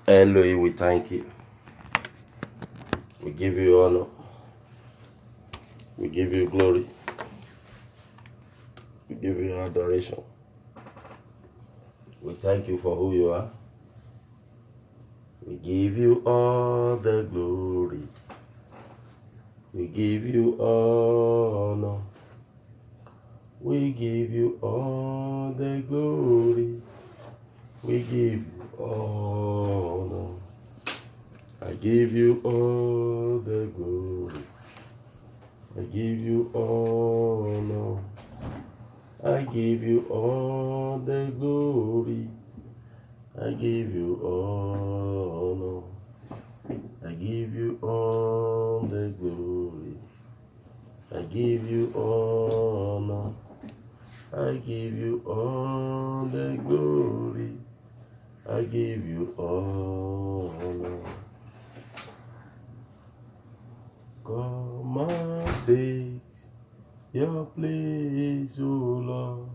Elohim, we thank you. We give you honor. We give you glory. We give you adoration. We thank you for who you are. We give you all the glory. We give you honor. We give you all the glory. We give you honor. I give you all the glory. I give you honor. I give you all the glory. I give you honor. I give you all the glory. I give you honor. I give you all the glory. I give you honor. Come and take your place, O Lord.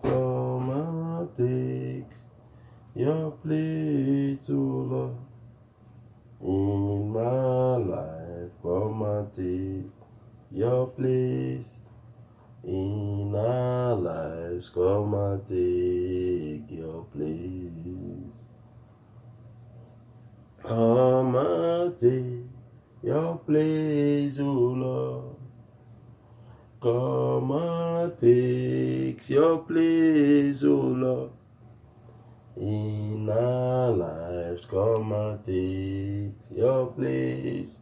Come and take your place, O Lord. In my life, come and take your place. In our lives, come and take your place. Come and take your place, O Lord. Come and take your place, O Lord. In our lives, come and take your place.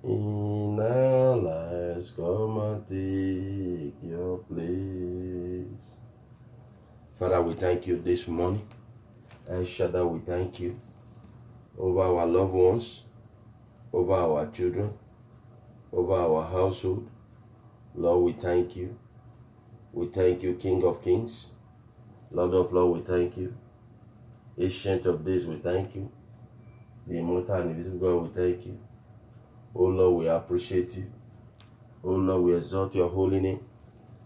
In our lives, come and take your place. Father, we thank you this morning. El Shaddai, we thank you over our loved ones, over our children, over our household. Lord, we thank you. We thank you, King of Kings. Lord of Lords, we thank you. Ancient of Days, we thank you. The immortal and invisible God, we thank you. Oh Lord, we appreciate you. Oh Lord, we exalt your holy name.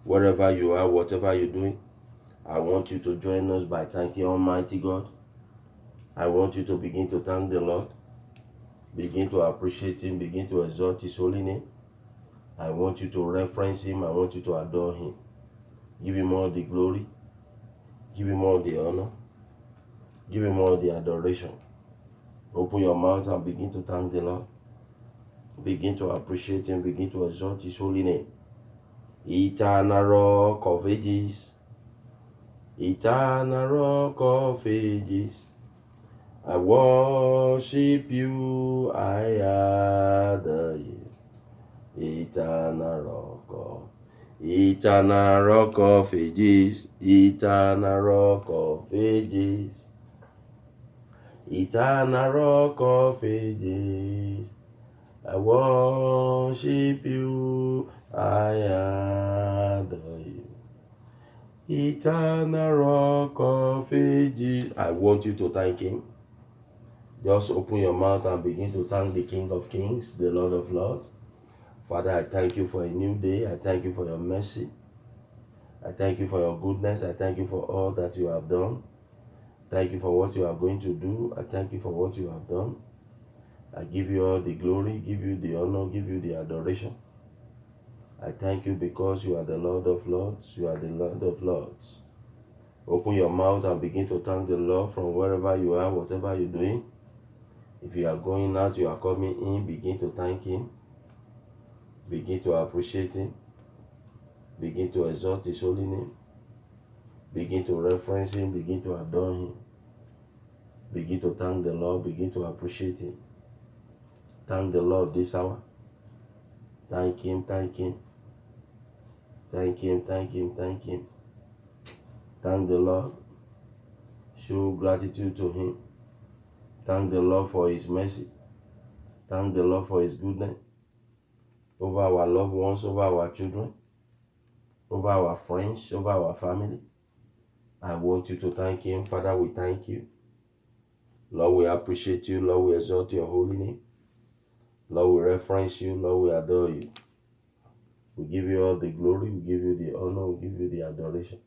Wherever you are, whatever you're doing, I want you to join us by thanking Almighty God. I want you to begin to thank the Lord. Begin to appreciate Him. Begin to exalt His holy name. I want you to reference Him. I want you to adore Him. Give Him all the glory. Give Him all the honor. Give Him all the adoration. Open your mouth and begin to thank the Lord. Begin to appreciate Him. Begin to exalt His holy name. Eternal Rock of Ages. Eternal Rock of Ages. I worship you. I adore you. Eternal Rock of Ages. Eternal Rock of Ages. Eternal Rock of Ages. I worship you, I adore you. Eternal Rock of Ages. I want you to thank Him. Just open your mouth and begin to thank the King of Kings, the Lord of Lords. Father, I thank you for a new day. I thank you for your mercy. I thank you for your goodness. I thank you for all that you have done. Thank you for what you are going to do. I thank you for what you have done. I give you all the glory, give you the honor, give you the adoration. I thank you because you are the Lord of Lords. You are the Lord of Lords. Open your mouth and begin to thank the Lord from wherever you are, whatever you're doing. If you are going out, you are coming in, begin to thank Him. Begin to appreciate Him. Begin to exalt His holy name. Begin to reference Him. Begin to adore Him. Begin to thank the Lord. Begin to appreciate Him. Thank the Lord this hour. Thank Him, thank Him. Thank Him, thank Him, thank Him. Thank the Lord. Show gratitude to Him. Thank the Lord for His mercy. Thank the Lord for His goodness. Over our loved ones, over our children, over our friends, over our family. I want you to thank Him. Father, we thank you. Lord, we appreciate you. Lord, we exalt your holy name. Lord, we reference you. Lord, we adore you. We give you all the glory. We give you the honor. We give you the adoration.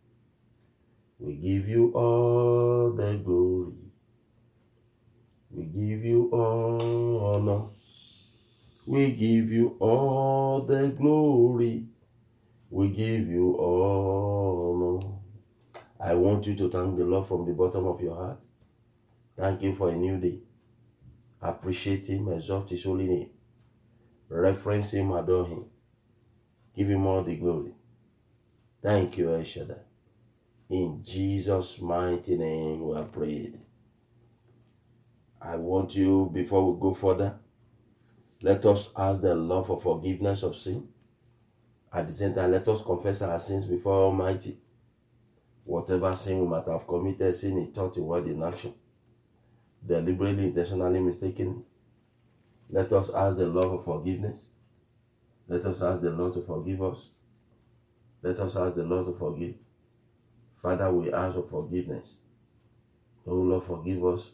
We give you all the glory. We give you all the glory. We give you honor. I want you to thank the Lord from the bottom of your heart. Thank Him for a new day. Appreciate Him, exalt His holy name. Reference Him, adore Him. Give Him all the glory. Thank you, El Shaddai. In Jesus' mighty name we are prayed. I want you, before we go further, let us ask the Lord for forgiveness of sin. At the same time, let us confess our sins before Almighty. Whatever sin we might have committed, sin in thought, in word, in action, deliberately, intentionally, mistakenly, let us ask the Lord for forgiveness. Let us ask the Lord to forgive us. Let us ask the Lord to forgive. Father, we ask for forgiveness. Oh Lord, forgive us.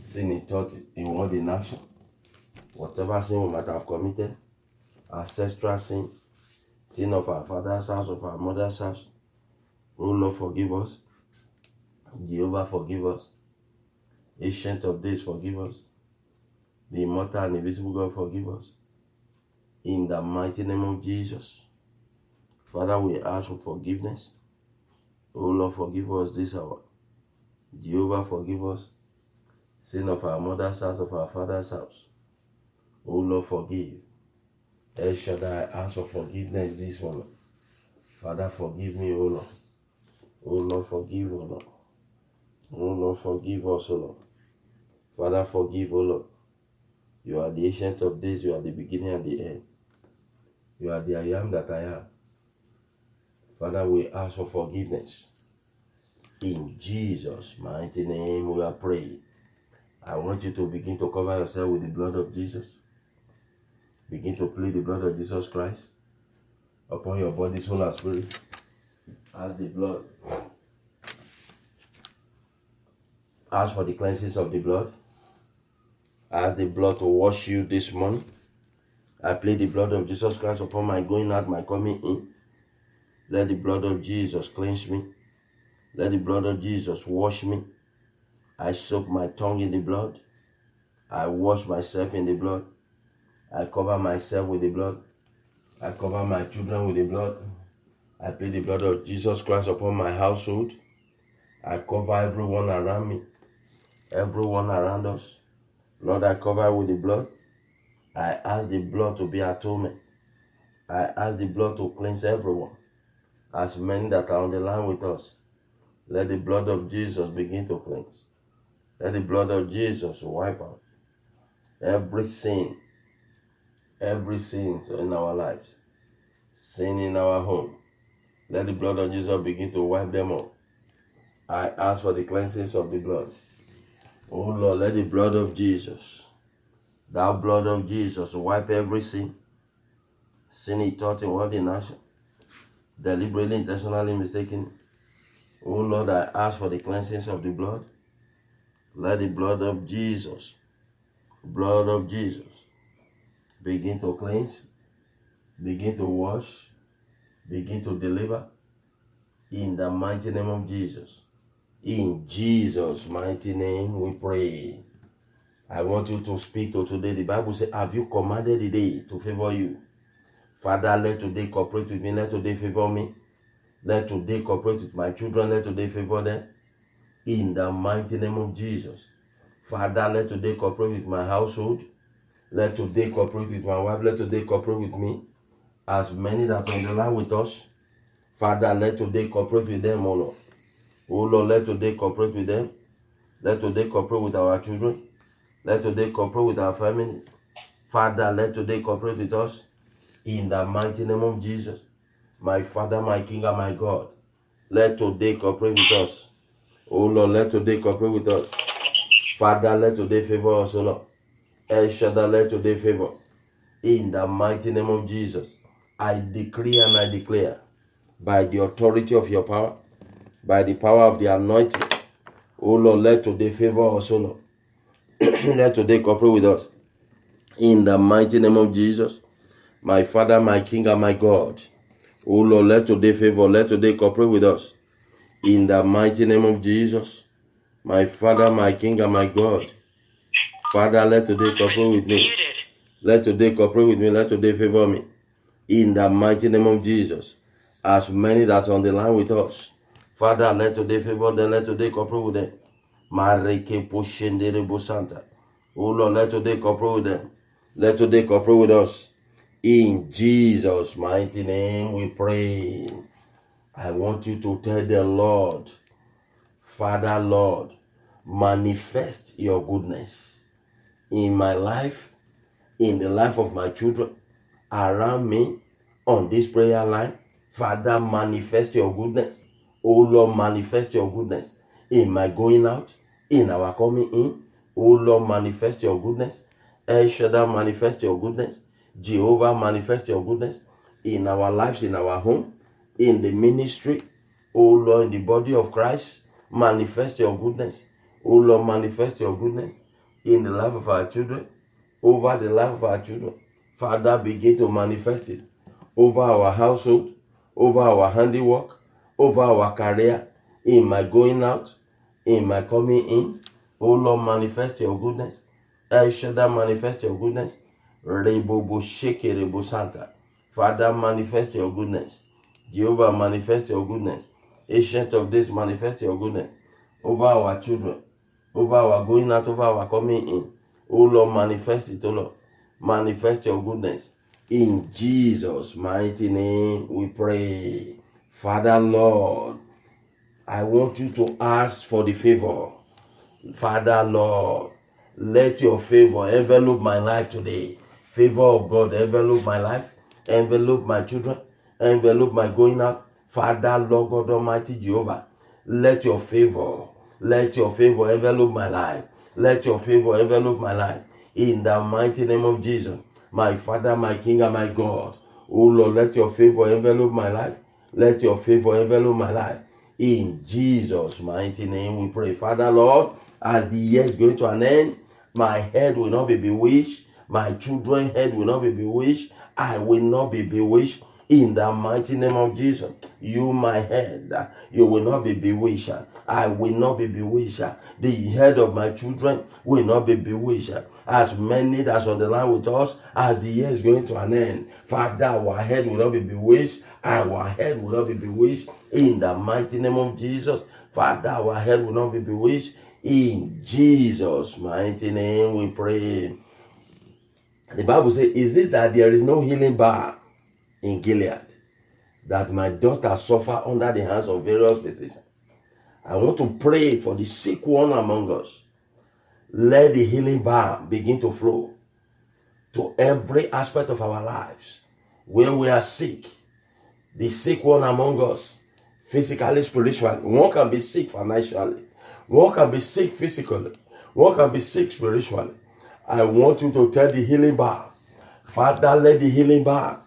Sin in thought, in word, in action. Whatever sin we might have committed, ancestral sin, sin of our father's house, of our mother's house. Oh Lord, forgive us. Jehovah, forgive us. Ancient of days, forgive us. The immortal and invisible God, forgive us. In the mighty name of Jesus. Father, we ask for forgiveness. Oh Lord, forgive us this hour. Jehovah, forgive us. Sin of our mother's house, of our father's house. Oh Lord, forgive. El Shaddai, I ask for forgiveness this morning. Father, forgive me, O Lord. O Lord, forgive, O Lord. O Lord, forgive us, O Lord. Father, forgive, O Lord. You are the ancient of days. You are the beginning and the end. You are the I am that I am. Father, we ask for forgiveness. In Jesus' mighty name we are praying. I want you to begin to cover yourself with the blood of Jesus. Begin to plead the blood of Jesus Christ upon your body, soul, and spirit. Ask the blood. Ask for the cleansings of the blood. Ask the blood to wash you this morning. I plead the blood of Jesus Christ upon my going out, my coming in. Let the blood of Jesus cleanse me. Let the blood of Jesus wash me. I soak my tongue in the blood. I wash myself in the blood. I cover myself with the blood. I cover my children with the blood. I plead the blood of Jesus Christ upon my household. I cover everyone around me. Everyone around us. Lord, I cover with the blood. I ask the blood to be atonement. I ask the blood to cleanse everyone. As many that are on the line with us, let the blood of Jesus begin to cleanse. Let the blood of Jesus wipe out every sin in our lives, sin in our home. Let the blood of Jesus begin to wipe them out. I ask for the cleansings of the blood. Oh Lord, let the blood of Jesus, thou blood of Jesus, wipe every sin in thought, in word, in action, deliberately, intentionally, mistaken. Oh Lord, I ask for the cleansings of the blood. Let the blood of Jesus, begin to cleanse, begin to wash, begin to deliver. In the mighty name of Jesus. In Jesus' mighty name we pray. I want you to speak to today. The Bible says, have you commanded the day to favor you? Father, let today cooperate with me. Let today favor me. Let today cooperate with my children. Let today favor them. In the mighty name of Jesus. Father, let today cooperate with my household. Let today cooperate with my wife. Let today cooperate with me. As many that are on the line with us, Father, let today cooperate with them, O Lord. O Lord, let today cooperate with them. Let today cooperate with our children. Let today cooperate with our family. Father, let today cooperate with us. In the mighty name of Jesus. My Father, my King, and my God. Let today cooperate with us. O Lord, let today cooperate with us. Father, let today favor us, O Lord. El Shaddai, let today favor. In the mighty name of Jesus. I decree and I declare, by the authority of your power, by the power of the anointing, O Lord, let today favor us, O Lord. Let today cooperate with us. In the mighty name of Jesus, my Father, my King, and my God. O Lord, let today favor, let today cooperate with us. In the mighty name of Jesus, my Father, my King, and my God. Father, let today cooperate with me. Let today cooperate with me. Let today favor me. In the mighty name of Jesus. As many that's on the line with us, Father, let today favor them. Let today cooperate with them. Mareke poshendere bosanta. Oh Lord, let today cooperate with them. Let today cooperate with us. In Jesus' mighty name we pray. I want you to tell the Lord, Father, Lord, manifest your goodness in my life, in the life of my children, around me, on this prayer line. Father, manifest your goodness. Oh Lord, manifest your goodness in my going out, in our coming in. Oh Lord, manifest your goodness. El Shaddai, manifest your goodness. Jehovah, manifest your goodness in our lives, in our home, in the ministry. Oh Lord, in the body of Christ, manifest your goodness. Oh Lord, manifest your goodness in the life of our children, over the life of our children. Father, begin to manifest it over our household, over our handiwork, over our career, in my going out, in my coming in. Oh Lord, manifest your goodness. El Shaddai, manifest your goodness. Rebobo sheke rebo santa. Father, manifest your goodness. Jehovah, manifest your goodness. Ancient of days, manifest your goodness over our children, over our going out, over our coming in. Oh Lord, manifest it, oh Lord. Manifest your goodness. In Jesus' mighty name we pray. Father, Lord, I want you to ask for the favor. Father, Lord, let your favor envelop my life today. Favor of God envelop my life, envelop my children, envelop my going out. Father, Lord God Almighty Jehovah, let your favor envelop my life. Let your favor envelop my life. In the mighty name of Jesus, my Father, my King, and my God. Oh Lord, let your favor envelop my life. Let your favor envelop my life. In Jesus' mighty name we pray. Father, Lord, as the year is going to an end, my head will not be bewitched. My children's head will not be bewitched. I will not be bewitched. In the mighty name of Jesus, you, my head, you will not be bewitched. I will not be bewitched. The head of my children will not be bewitched. As many that's on the line with us, as the year is going to an end, Father, our head will not be bewitched. Our head will not be bewitched. In the mighty name of Jesus, Father, our head will not be bewitched. In Jesus' mighty name we pray. The Bible says, is it that there is no healing bar in Gilead, that my daughter suffer under the hands of various physicians? I want to pray for the sick one among us. Let the healing balm begin to flow to every aspect of our lives where we are sick. The sick one among us, physically, spiritually. One can be sick financially. One can be sick physically. One can be sick spiritually. I want you to tell the healing balm, Father, let the healing balm,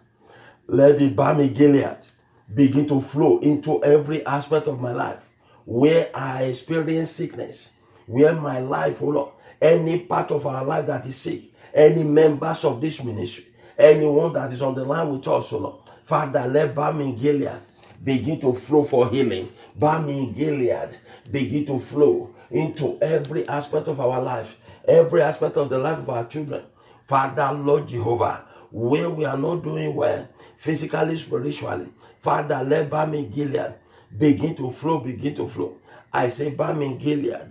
let the balm in Gilead begin to flow into every aspect of my life where I experience sickness, where my life, oh Lord, any part of our life that is sick, any members of this ministry, anyone that is on the line with us, oh Lord, Father, let balm in Gilead begin to flow for healing. Balm in Gilead begin to flow into every aspect of our life, every aspect of the life of our children. Father, Lord Jehovah, where we are not doing well, physically, spiritually, Father, let balm in Gilead begin to flow, begin to flow. I say balm in Gilead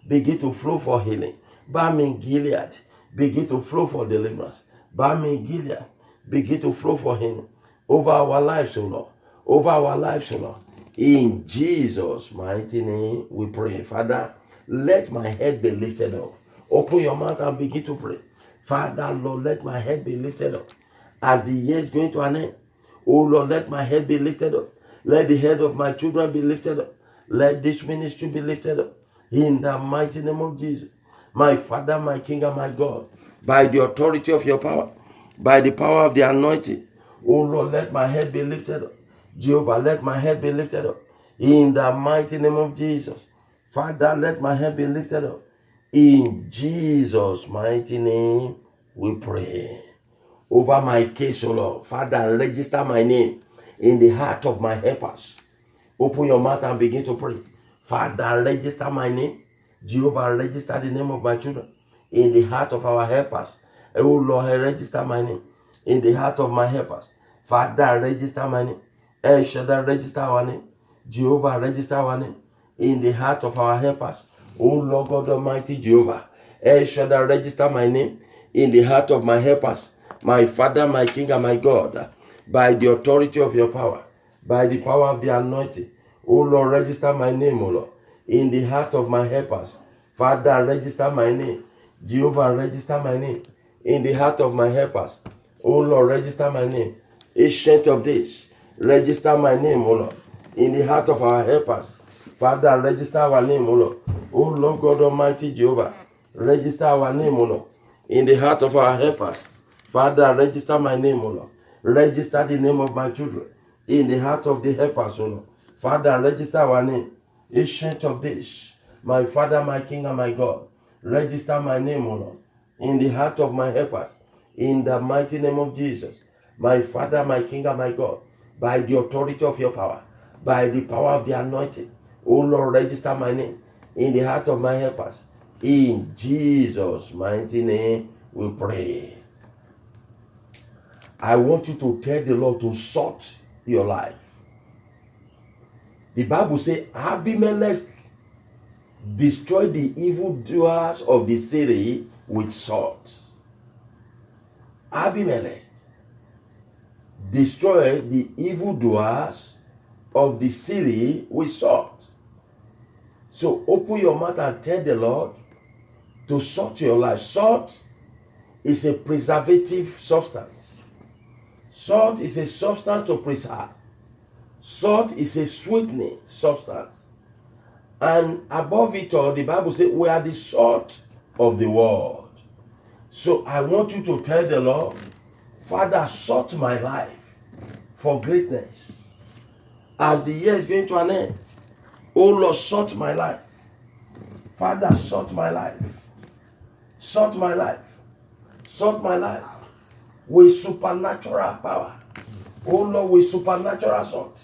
begin to flow for healing. Balm in Gilead begin to flow for deliverance. Balm in Gilead begin to flow for healing over our lives, O Lord. Over our lives, O Lord. In Jesus' mighty name we pray. Father, let my head be lifted up. Open your mouth and begin to pray. Father, Lord, let my head be lifted up. As the year is going to an end, oh Lord, let my head be lifted up. Let the head of my children be lifted up. Let this ministry be lifted up. In the mighty name of Jesus. My Father, my King, and my God, by the authority of your power, by the power of the anointing, oh Lord, let my head be lifted up. Jehovah, let my head be lifted up. In the mighty name of Jesus. Father, let my head be lifted up. In Jesus' mighty name, we pray. Over my case, O Lord, Father, register my name in the heart of my helpers. Open your mouth and begin to pray. Father, register my name. Jehovah, register the name of my children in the heart of our helpers. Oh Lord, register my name in the heart of my helpers. Father, register my name. El Shaddai, register our name. Jehovah, register our name in the heart of our helpers. Oh Lord God Almighty Jehovah, El Shaddai, register my name in the heart of my helpers. My Father, my King, and my God, by the authority of your power, by the power of the anointing. Oh Lord, register my name, oh Lord, in the heart of my helpers. Father, register my name. Jehovah, register my name in the heart of my helpers. Oh Lord, register my name. Ancient of days, register my name, oh Lord, in the heart of our helpers. Father, register our name, O Lord. O Lord God Almighty Jehovah, register our name, O Lord, in the heart of our helpers. Father, register my name, O Lord. Register the name of my children in the heart of the helpers, O Lord. Father, register our name. Ancient of days, my Father, my King, and my God, register my name, O Lord, in the heart of my helpers, in the mighty name of Jesus. My Father, my King, and my God, by the authority of your power, by the power of the anointing, O Lord, register my name in the heart of my helpers. In Jesus' mighty name we pray. I want you to tell the Lord to sort your life. The Bible says Abimelech destroyed the evildoers of the city with salt. Abimelech destroyed the evildoers of the city with salt. So open your mouth and tell the Lord to salt your life. Salt is a preservative substance. Salt is a substance to preserve. Salt is a sweetening substance. And above it all, the Bible says we are the salt of the world. So I want you to tell the Lord, Father, salt my life for greatness. As the year is going to an end, oh Lord, sort my life. Father, sort my life. Sort my life. Sort my life with supernatural power. Oh Lord, with supernatural salt.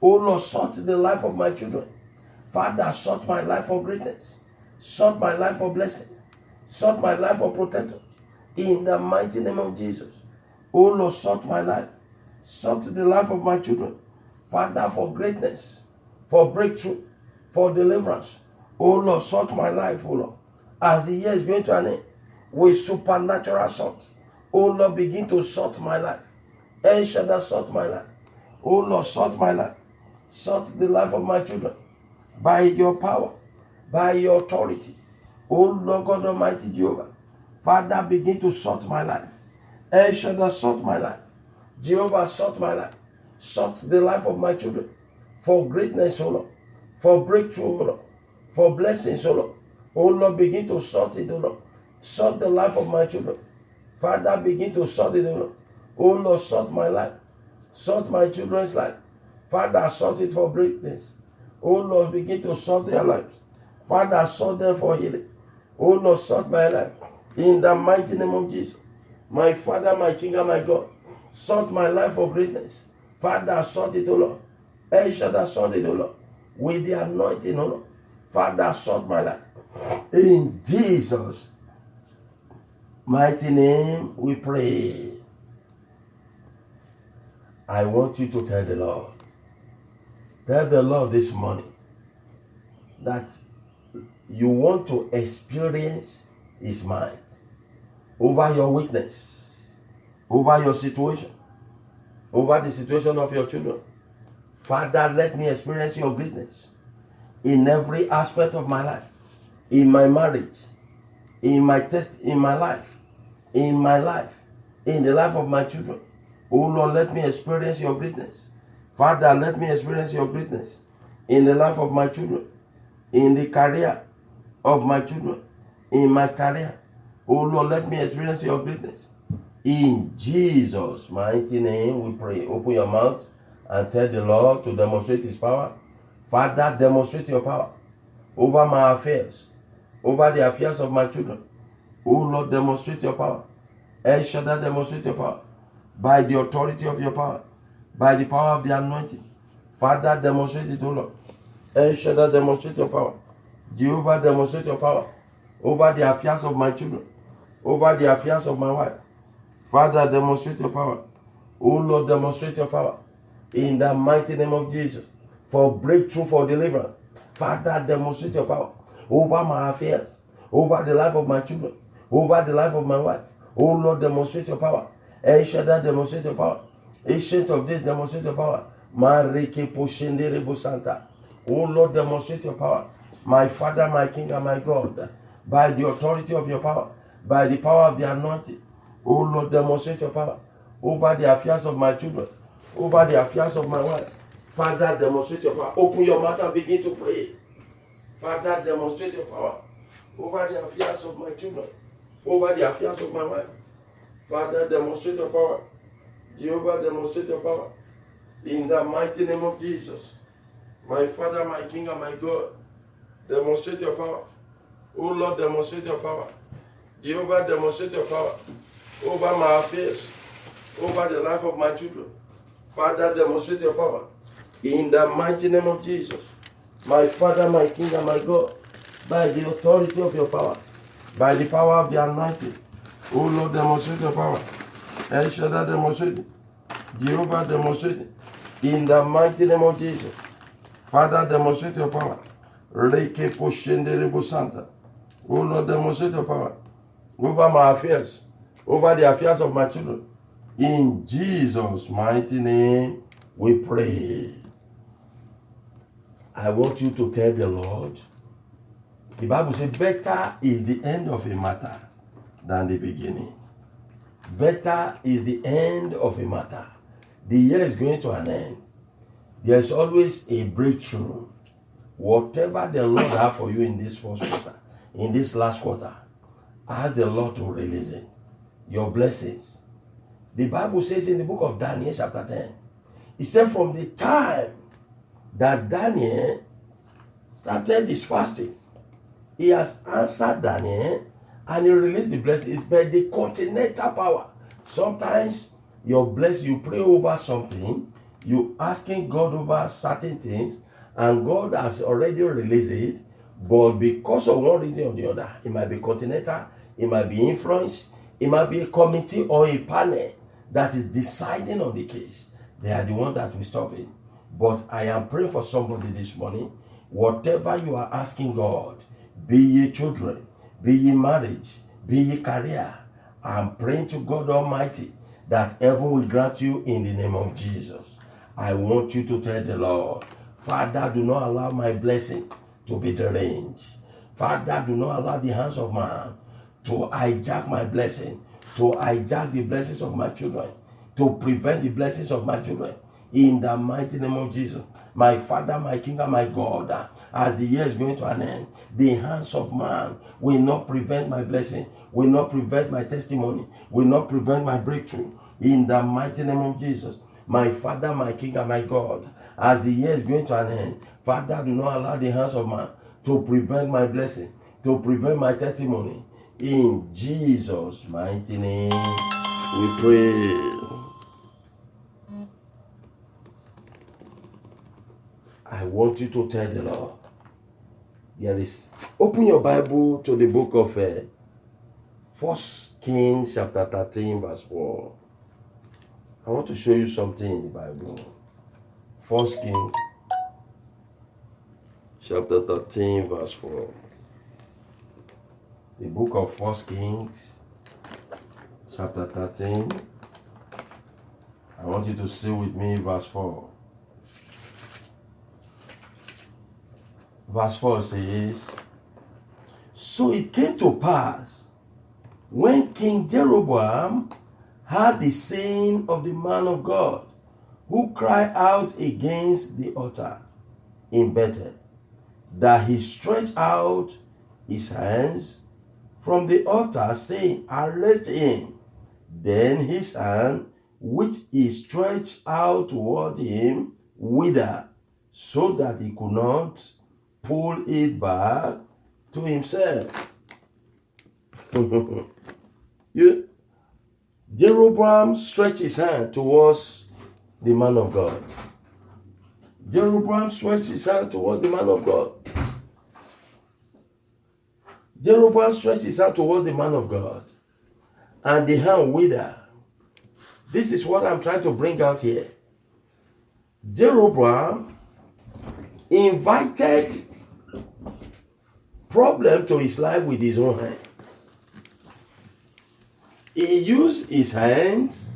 Oh Lord, sort the life of my children. Father, sort my life for greatness. Sort my life for blessing. Sort my life for protection. In the mighty name of Jesus. Oh Lord, sort my life. Sort the life of my children. Father, for greatness, for breakthrough, for deliverance. Oh Lord, sort my life, oh Lord. As the year is going to an end, with supernatural salt. Oh Lord, begin to sort my life. El Shaddai, sort my life. Oh Lord, sort my life. Sort the life of my children. By your power, by your authority. Oh Lord God Almighty Jehovah. Father, begin to sort my life. El Shaddai, sort my life. Jehovah, sort my life. Sort the life of my children. For greatness, O Lord. For breakthrough, O Lord. For blessings, O Lord. O Lord, begin to sort it, O Lord. Sort the life of my children. Father, begin to sort it, O Lord. O Lord, sort my life. Sort my children's life. Father, sort it for greatness. O Lord, begin to sort their lives. Father, sort them for healing. O Lord, sort my life. In the mighty name of Jesus. My Father, my King, and my God. Sort my life for greatness. Father, sort it, O Lord. El Shaddai, sort it, O Lord. With the anointing, O Lord. Father, sort my life. In Jesus' mighty name we pray. I want you to tell the Lord. Tell the Lord this morning that you want to experience His might over your weakness, over your situation, over the situation of your children. Father, let me experience your greatness in every aspect of my life, in my marriage, in my life, in the life of my children. Oh Lord, let me experience your greatness. Father, let me experience your greatness in the life of my children, in the career of my children, in my career. Oh Lord, let me experience your greatness. In Jesus' mighty name we pray. Open your mouth and tell the Lord to demonstrate His power. Father, demonstrate your power over my affairs, over the affairs of my children. Oh Lord, demonstrate your power. El Shaddai, demonstrate your power by the authority of your power, by the power of the anointing. Father, demonstrate it, O Lord. El Shaddai, demonstrate your power. Jehovah, demonstrate your power over the affairs of my children. over the affairs of my wife. Father, demonstrate your power. Oh Lord, demonstrate your power in the mighty name of Jesus for breakthrough, for deliverance. Father, demonstrate your power over my affairs, over the life of my children, over the life of my wife. Oh Lord, demonstrate your power. El Shaddai, demonstrate your power. Ancient of days, demonstrate your power. Mareke Poshendere Bosanta. Oh Lord, demonstrate your power. My Father, my King, and my God, by the authority of your power, by the power of the anointing. Oh Lord, demonstrate your power over the affairs of my children, over the affairs of my wife. Father, demonstrate your power. Open your mouth and begin to pray. Father, demonstrate your power over the affairs of my children, over the affairs of my wife. Father, demonstrate your power. Jehovah, demonstrate your power. In the mighty name of Jesus. My Father, my King, and my God, demonstrate your power. Oh Lord, demonstrate your power. Jehovah, demonstrate your power over my affairs, over the life of my children. Father, demonstrate your power. In the mighty name of Jesus. My Father, my King, and my God, by the authority of your power, by the power of the anointing. Oh Lord, demonstrate your power. El Shaddai, demonstrate it. Jehovah, demonstrate it. In the mighty name of Jesus. Father, demonstrate your power. Reke Poshendere Bosanta. Oh Lord, demonstrate your power over my affairs, over the affairs of my children. In Jesus' mighty name, we pray. I want you to tell the Lord, the Bible says, better is the end of a matter than the beginning. Better is the end of a matter. The year is going to an end. There's always a breakthrough. Whatever the Lord has for you in this first quarter, in this last quarter, ask the Lord to release it. Your blessings. The Bible says in the book of Daniel chapter 10, it said from the time that Daniel started his fasting, he has answered Daniel and he released the blessings by the continental power. Sometimes your blessing, you pray over something, you asking God over certain things, and God has already released it, but because of one reason or the other, it might be continental, it might be influence, it might be a committee or a panel that is deciding on the case. They are the one that will stop it. But I am praying for somebody this morning. Whatever you are asking God, be ye children, be ye marriage, be ye career, I'm praying to God Almighty that heaven will grant you in the name of Jesus. I want you to tell the Lord, Father, do not allow my blessing to be deranged. Father, do not allow the hands of man to hijack my blessing, to hijack the blessings of my children, to prevent the blessings of my children. In the mighty name of Jesus, my Father, my King, and my God, as the year is going to an end, the hands of man will not prevent my blessing, will not prevent my testimony, will not prevent my breakthrough. In the mighty name of Jesus, my Father, my King, and my God, as the year is going to an end, Father, do not allow the hands of man to prevent my blessing, to prevent my testimony. In Jesus' mighty name, we pray. I want you to tell the Lord, open your Bible to the book of 1 Kings chapter 13 verse 4. I want to show you something in the Bible. 1 Kings chapter 13 verse 4. The book of 1 Kings chapter 13. I want you to see with me verse 4. Verse 4 says, so it came to pass, when King Jeroboam heard the saying of the man of God, who cried out against the altar in Bethel, that he stretched out his hands from the altar, saying, arrest him. Then his hand, which he stretched out toward him, withered, so that he could not pull it back to himself. Jeroboam stretched his hand towards the man of God. Jeroboam stretched his hand towards the man of God. Jeroboam stretched his hand towards the man of God. and the hand wither. This is what I'm trying to bring out here. Jeroboam invited problem to his life with his own hand. He used his hands.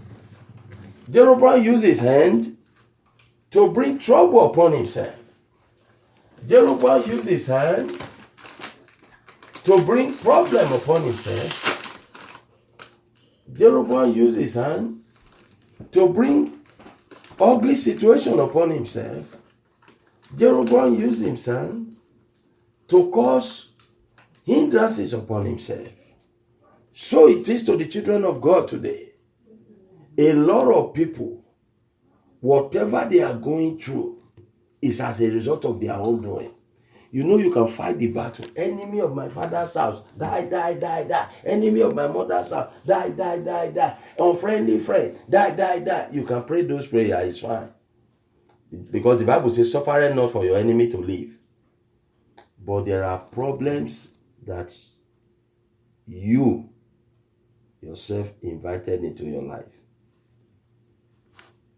Jeroboam used his hand to bring trouble upon himself. Jeroboam used his hand to bring problem upon himself. Jeroboam used his hand to bring ugly situation upon himself. Jeroboam used his hand to cause hindrances upon himself. So it is to the children of God today. A lot of people, whatever they are going through is as a result of their own doing. You know, you can fight the battle. Enemy of my father's house, die, die, die, die. Enemy of my mother's house, die, die, die, die. Unfriendly friend, die, die, die. You can pray those prayers, it's fine. Because the Bible says, suffer not for your enemy to live. But there are problems that you yourself invited into your life.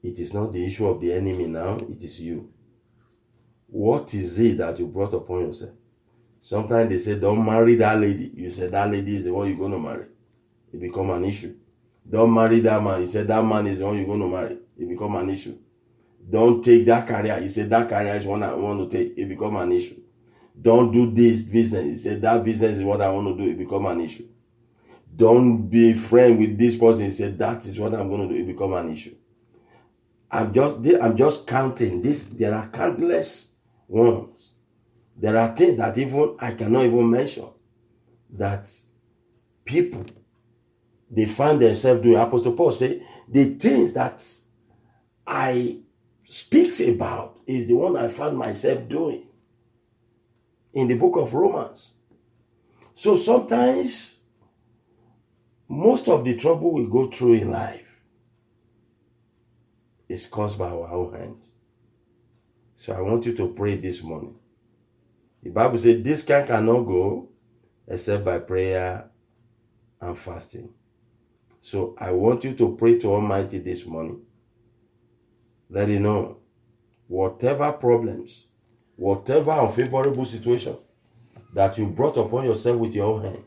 It is not the issue of the enemy now, it is you. What is it that you brought upon yourself? Sometimes they say, don't marry that lady. You say that lady is the one you're going to marry. It become an issue. Don't marry that man. You say that man is the one you're going to marry. It become an issue. Don't take that career. You say that career is one I want to take. It become an issue. Don't do this business. You say that business is what I want to do. It become an issue. Don't be friend with this person. You say that is what I'm going to do. It become an issue. I'm just counting this. There are countless ones. There are things that even I cannot even mention that people they find themselves doing. Apostle Paul said the things that I speaks about is the one I found myself doing in the book of Romans. So sometimes most of the trouble we go through in life is caused by our own hands. So I want you to pray this morning. The Bible says this cannot go except by prayer and fasting. So I want you to pray to Almighty this morning. Let you know whatever problems, whatever unfavorable situation that you brought upon yourself with your own hand,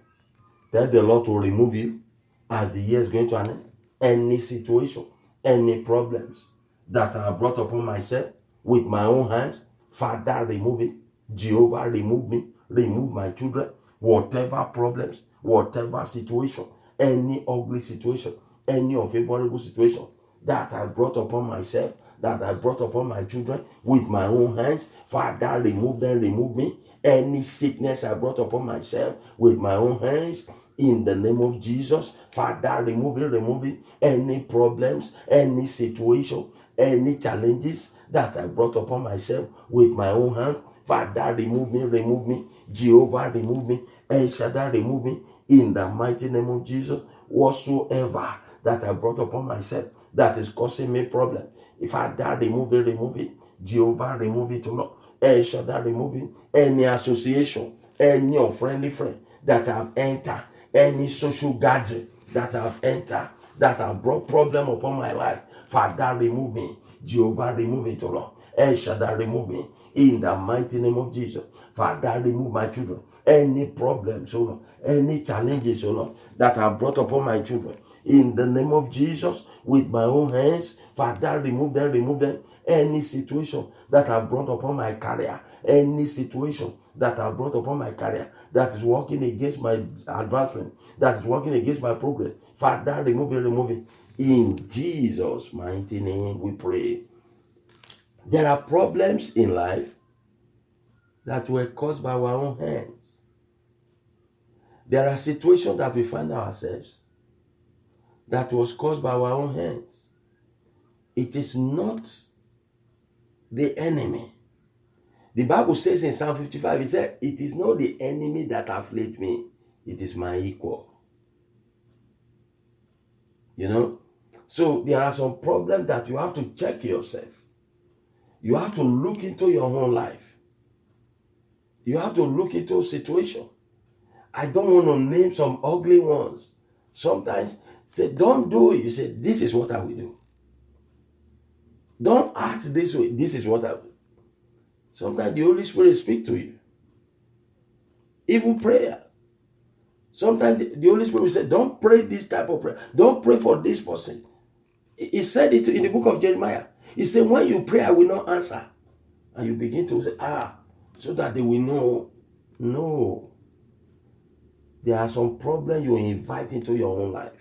tell the Lord to remove you as the year is going to end. Any situation, any problems that I brought upon myself with my own hands, Father, remove it. Jehovah, remove me. Remove my children. Whatever problems, whatever situation, any ugly situation, any unfavorable situation that I brought upon myself, that I brought upon my children with my own hands, Father, remove them, remove me. Any sickness I brought upon myself with my own hands, in the name of Jesus, Father, remove it, remove it. Any problems, any situation, any challenges that I brought upon myself with my own hands, Father, remove me, remove me. Jehovah, remove me. El Shaddai, remove me. In the mighty name of Jesus, whatsoever that I brought upon myself that is causing me problem, if I die, remove it, remove it. Jehovah, remove it, Lord. El Shaddai, remove it. Any association, any unfriendly friend that I've entered, any social gathering that I've entered, that have brought problem upon my life, Father, remove me. Jehovah, remove it, Lord. El Shaddai, remove me. In the mighty name of Jesus, Father, remove my children. Any problems, oh Lord, any challenges, oh Lord, that I've brought upon my children. In the name of Jesus, with my own hands, Father, remove them, remove them. Any situation that I've brought upon my career, any situation that I've brought upon my career that is working against my advancement, that is working against my progress, Father, remove it, remove it. In Jesus' mighty name we pray. There are problems in life that were caused by our own hands. There are situations that we find ourselves that was caused by our own hands. It is not the enemy. The Bible says in Psalm 55, it said, it is not the enemy that afflicts me, it is my equal. You know? So there are some problems that you have to check yourself. You have to look into your own life. You have to look into a situation. I don't want to name some ugly ones. Sometimes Say, don't do it. You say, this is what I will do. Don't act this way. This is what I will do. Sometimes the Holy Spirit speaks to you. Even prayer. Sometimes the Holy Spirit will say, don't pray this type of prayer. Don't pray for this person. He said it in the book of Jeremiah. He said, when you pray, I will not answer. And you begin to say, so that they will know. No. There are some problems you invite into your own life.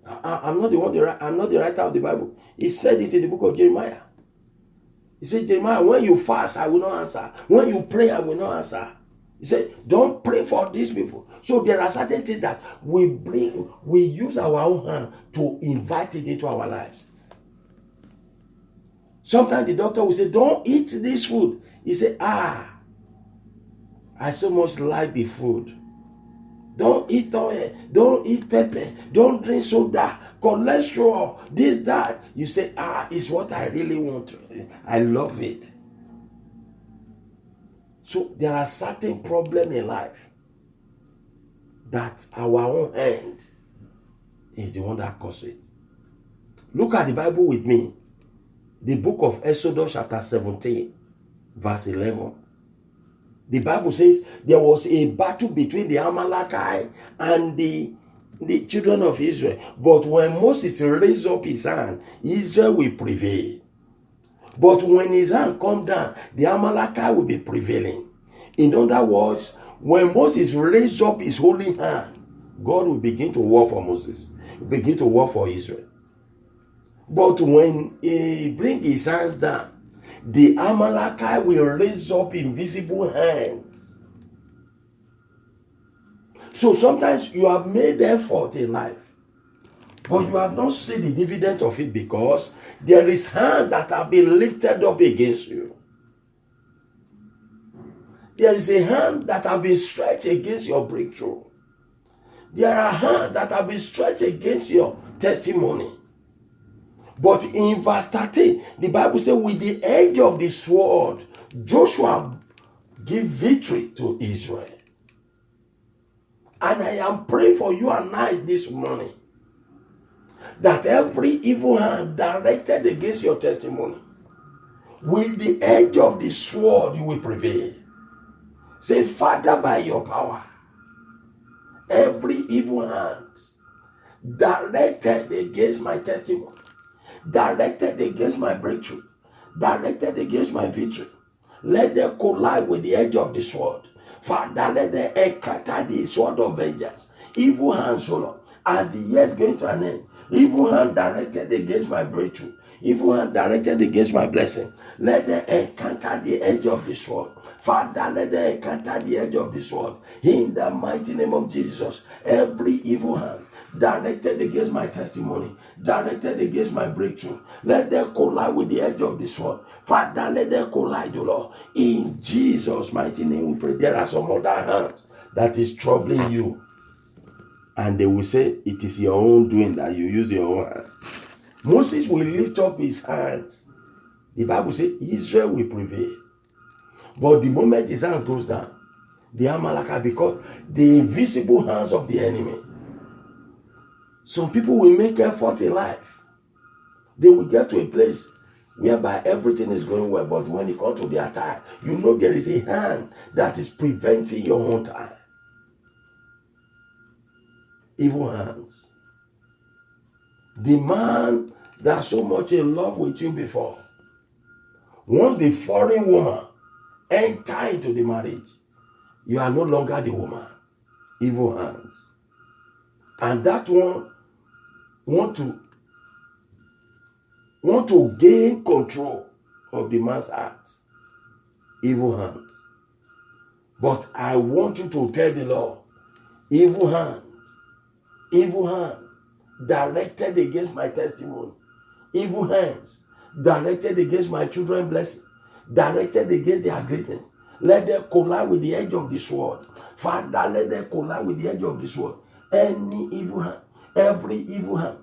I'm not the writer of the Bible. He said it in the book of Jeremiah. He said, Jeremiah, when you fast, I will not answer. When you pray, I will not answer. He said, don't pray for these people. So there are certain things that we use our own hand to invite it into our lives. Sometimes the doctor will say, don't eat this food. He said, I so much like the food. Don't eat oil. Don't eat pepper. Don't drink soda. Cholesterol. This, that. You say, it's what I really want. I love it. So there are certain problems in life that our own hand is the one that causes it. Look at the Bible with me. The book of Exodus chapter 17, verse 11. The Bible says there was a battle between the Amalekite and the children of Israel. But when Moses raised up his hand, Israel will prevail. But when his hand comes down, the Amalekite will be prevailing. In other words, when Moses raised up his holy hand, God will begin to war for Moses, begin to war for Israel. But when he brings his hands down, the Amalekite will raise up invisible hands. So sometimes you have made effort in life, but you have not seen the dividend of it because there is hands that have been lifted up against you. There is a hand that have been stretched against your breakthrough. There are hands that have been stretched against your testimony. But in verse 13, the Bible says, with the edge of the sword, Joshua gave victory to Israel. And I am praying for you and I this morning that every evil hand directed against your testimony, with the edge of the sword, you will prevail. Say, Father, by your power, every evil hand directed against my testimony, directed against my breakthrough, directed against my victory, let them collide with the edge of the sword. Father, let them encounter the sword of vengeance. Evil hands, O Lord, as the years going to an end, evil hand directed against my breakthrough, evil hand directed against my blessing, let them encounter the edge of the sword. Father, let them encounter the edge of the sword. In the mighty name of Jesus, every evil hand directed against my testimony, directed against my breakthrough, let them collide with the edge of the sword. Father, let them collide, O Lord. In Jesus' mighty name we pray. There are some other hands that is troubling you, and they will say it is your own doing that you use your own hand. Moses will lift up his hands. The Bible says Israel will prevail. But the moment his hand goes down, the Amalekite, because the invisible hands of the enemy. Some people will make effort in life. They will get to a place whereby everything is going well, but when it comes to their time, you know there is a hand that is preventing your own time. Evil hands. The man that's so much in love with you before, once the foreign woman enter into the marriage, you are no longer the woman. Evil hands. And that one want to gain control of the man's heart. Evil hands. But I want you to tell the Lord, evil hand, directed against my testimony, evil hands, directed against my children's blessing, directed against their greatness, let them collide with the edge of the sword. Father, let them collide with the edge of the sword. Any evil hand, every evil hand,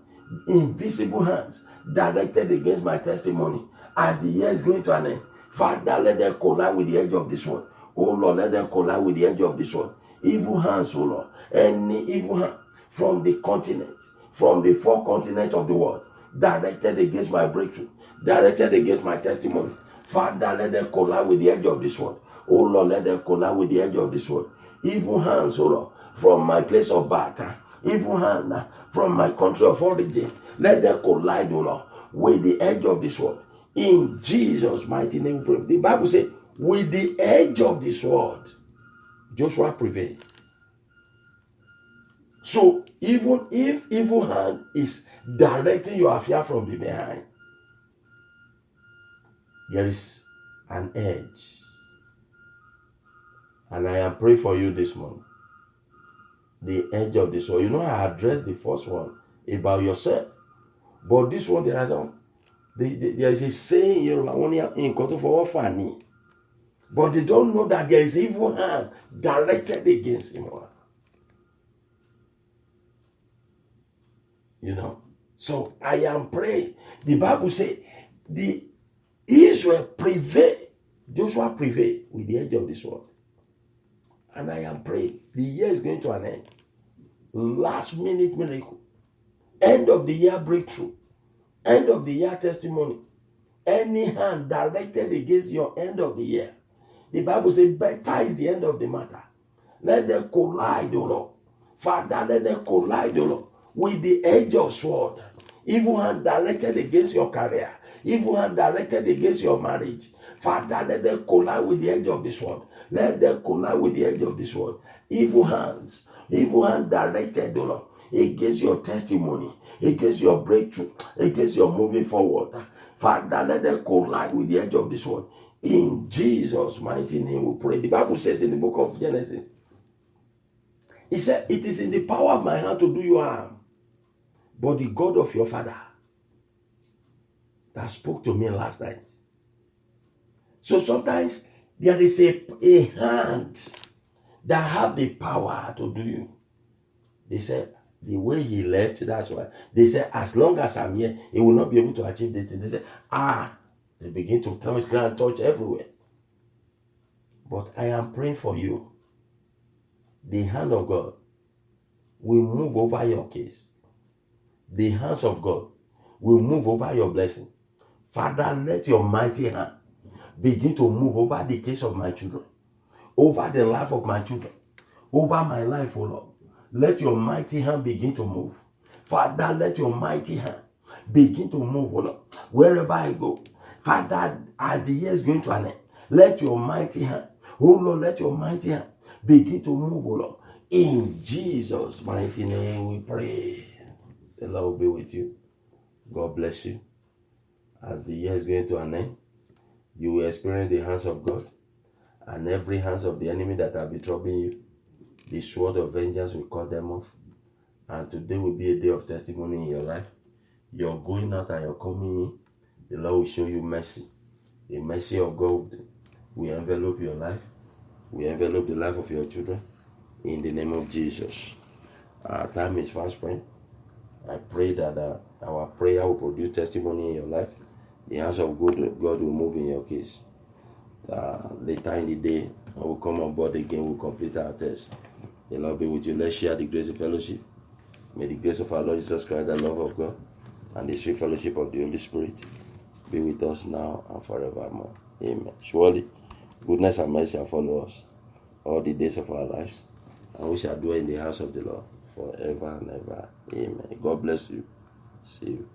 invisible hands directed against my testimony as the year is going to an end. Father, let them collide with the edge of the sword. Oh Lord, let them collide with the edge of the sword. Evil hands, oh Lord, any evil hand from the continent, from the 4 continents of the world, directed against my breakthrough, directed against my testimony. Father, let them collide with the edge of this sword. Oh Lord, let them collide with the edge of this sword. Evil hands, oh Lord, from my place of birth, evil hand from my country of origin, let them collide, oh Lord, with the edge of this sword. In Jesus' mighty name, we pray. The Bible says, with the edge of the sword, Joshua prevailed. So even if evil hand is directing your affair from the behind, there is an edge. And I am praying for you this morning. The edge of the sword. You know, I addressed the first one about yourself. But this one, there is a saying, but they don't know that there is evil hand directed against him. You know. So I am praying. The Bible says the Israel prevailed. Joshua prevailed with the edge of the sword. And I am praying. The year is going to an end. Last minute miracle. End of the year breakthrough. End of the year testimony. Any hand directed against your end of the year. The Bible says better is the end of the matter. Let them collide, O Lord. Father, let them collide, O Lord, with the edge of sword. Evil hand directed against your career. Evil hand directed against your marriage. Father, let them collide with the edge of the sword. Let them collide with the edge of the sword. Evil hand directed, O Lord, against your testimony, against your breakthrough, against your moving forward. Father, let them collide with the edge of the sword. In Jesus' mighty name we pray. The Bible says in the book of Genesis, it said, it is in the power of my hand to do you harm, but the God of your father that spoke to me last night. So sometimes there is a hand that have the power to do you. They said, the way he left, that's why. They said, as long as I'm here, he will not be able to achieve this thing. They said, they begin to touch ground, touch everywhere. But I am praying for you. The hand of God will move over your case. The hands of God will move over your blessing. Father, let your mighty hand begin to move over the case of my children, over the life of my children, over my life, O Lord. Let your mighty hand begin to move. Father, let your mighty hand begin to move, O Lord, wherever I go. Father, as the year is going to an end, let your mighty hand, oh Lord, let your mighty hand begin to move, O Lord. In Jesus' mighty name we pray. The Lord will be with you. God bless you. As the year is going to an end, you will experience the hands of God, and every hands of the enemy that have been troubling you, the sword of vengeance will cut them off. And today will be a day of testimony in your life. You're going out and you're coming in. The Lord will show you mercy. The mercy of God will envelop your life. Will envelop the life of your children. In the name of Jesus. Our time is fast spent. I pray that our prayer will produce testimony in your life. The hands of God will move in your case. Later in the day, I will come on board again. We'll complete our test. The Lord be with you. Let's share the grace of fellowship. May the grace of our Lord Jesus Christ, the love of God, and the sweet fellowship of the Holy Spirit be with us now and forevermore. Amen. Surely, goodness and mercy shall follow us all the days of our lives, and we shall dwell in the house of the Lord forever and ever. Amen. God bless you. See you.